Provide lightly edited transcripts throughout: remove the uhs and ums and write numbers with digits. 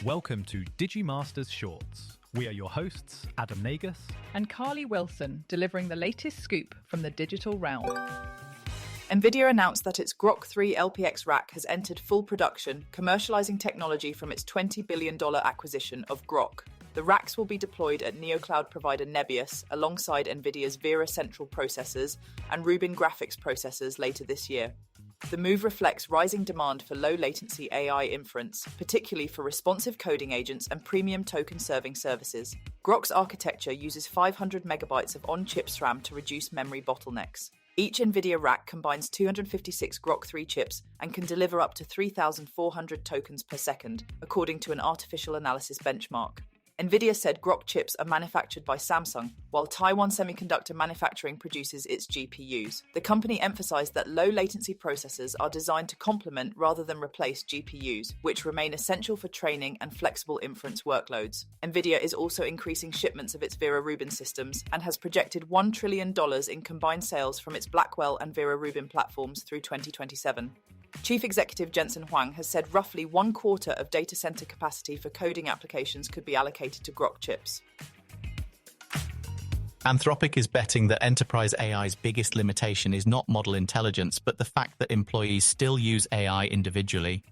Welcome to Digimasters Shorts. We are your hosts, Adam Nagus and Carly Wilson, delivering the latest scoop from the digital realm. Nvidia announced that its Groq 3 LPX rack has entered full production, commercializing technology from its $20 billion acquisition of Groq. The racks will be deployed at neocloud provider Nagus alongside Nvidia's Vera Central processors and Rubin graphics processors later this year. The move reflects rising demand for low-latency AI inference, particularly for responsive coding agents and premium token-serving services. Groq's architecture uses 500 megabytes of on-chip SRAM to reduce memory bottlenecks. Each Nvidia rack combines 256 Groq 3 chips and can deliver up to 3,400 tokens per second, according to an artificial analysis benchmark. Nvidia said Groq chips are manufactured by Samsung, while Taiwan Semiconductor Manufacturing produces its GPUs. The company emphasized that low-latency processors are designed to complement rather than replace GPUs, which remain essential for training and flexible inference workloads. Nvidia is also increasing shipments of its Vera Rubin systems and has projected $1 trillion in combined sales from its Blackwell and Vera Rubin platforms through 2027. Chief Executive Jensen Huang has said roughly 1/4 of data center capacity for coding applications could be allocated to Groq chips. Anthropic is betting that enterprise AI's biggest limitation is not model intelligence, but the fact that employees still use AI individually.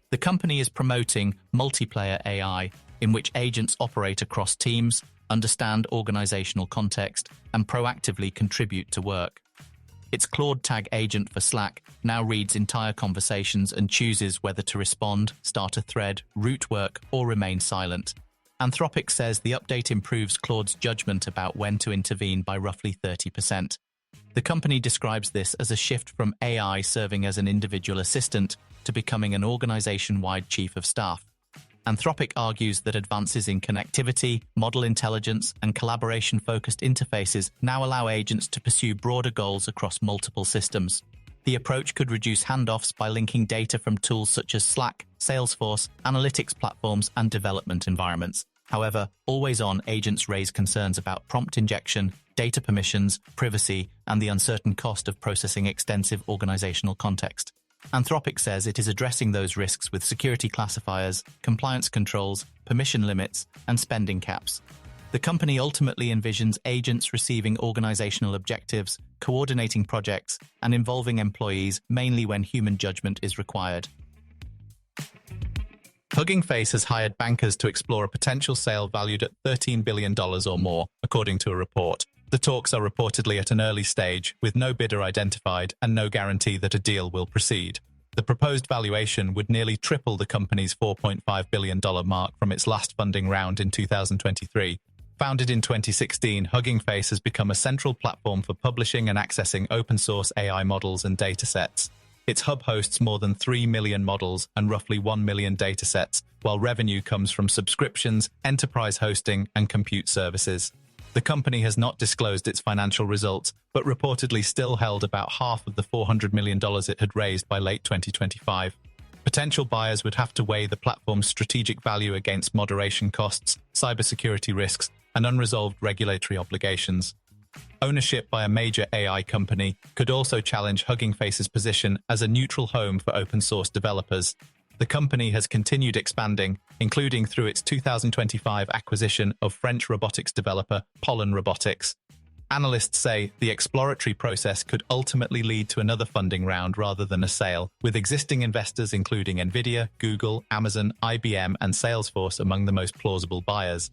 The company is promoting multiplayer AI, in which agents operate across teams, understand organizational context, and proactively contribute to work. Its Claude Tag agent for Slack now reads entire conversations and chooses whether to respond, start a thread, route work, or remain silent. Anthropic says the update improves Claude's judgment about when to intervene by roughly 30%. The company describes this as a shift from AI serving as an individual assistant to becoming an organization-wide chief of staff. Anthropic argues that advances in connectivity, model intelligence, and collaboration-focused interfaces now allow agents to pursue broader goals across multiple systems. The approach could reduce handoffs by linking data from tools such as Slack, Salesforce, analytics platforms, and development environments. However, always-on agents raise concerns about prompt injection, data permissions, privacy, and the uncertain cost of processing extensive organizational context. Anthropic says it is addressing those risks with security classifiers, compliance controls, permission limits, and spending caps. The company ultimately envisions agents receiving organizational objectives, coordinating projects, and involving employees mainly when human judgment is required. Hugging Face has hired bankers to explore a potential sale valued at $13 billion or more, according to a report. The talks are reportedly at an early stage, with no bidder identified and no guarantee that a deal will proceed. The proposed valuation would nearly triple the company's $4.5 billion mark from its last funding round in 2023. Founded in 2016, Hugging Face has become a central platform for publishing and accessing open-source AI models and datasets. Its hub hosts more than 3 million models and roughly 1 million datasets, while revenue comes from subscriptions, enterprise hosting, and compute services. The company has not disclosed its financial results, but reportedly still held about half of the $400 million it had raised by late 2025. Potential buyers would have to weigh the platform's strategic value against moderation costs, cybersecurity risks, and unresolved regulatory obligations. Ownership by a major AI company could also challenge Hugging Face's position as a neutral home for open-source developers. The company has continued expanding, including through its 2025 acquisition of French robotics developer Pollen Robotics. Analysts say the exploratory process could ultimately lead to another funding round rather than a sale, with existing investors including Nvidia, Google, Amazon, IBM, and Salesforce among the most plausible buyers.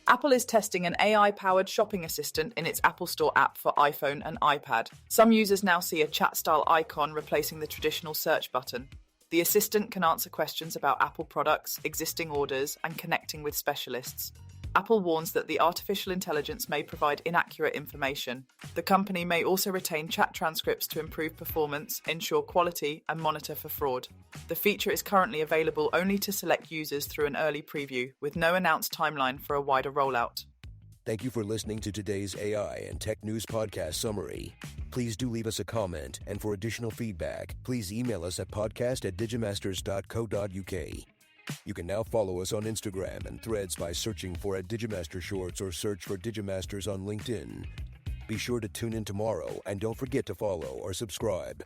Apple is testing an AI-powered shopping assistant in its Apple Store app for iPhone and iPad. Some users now see a chat-style icon replacing the traditional search button. The assistant can answer questions about Apple products, existing orders, and connecting with specialists. Apple warns that the artificial intelligence may provide inaccurate information. The company may also retain chat transcripts to improve performance, ensure quality, and monitor for fraud. The feature is currently available only to select users through an early preview, with no announced timeline for a wider rollout. Thank you for listening to today's AI and Tech News Podcast summary. Please do leave us a comment, and for additional feedback, please email us at podcast@digimasters.co.uk. You can now follow us on Instagram and Threads by searching for @Digimaster Shorts or search for Digimasters on LinkedIn. Be sure to tune in tomorrow and don't forget to follow or subscribe.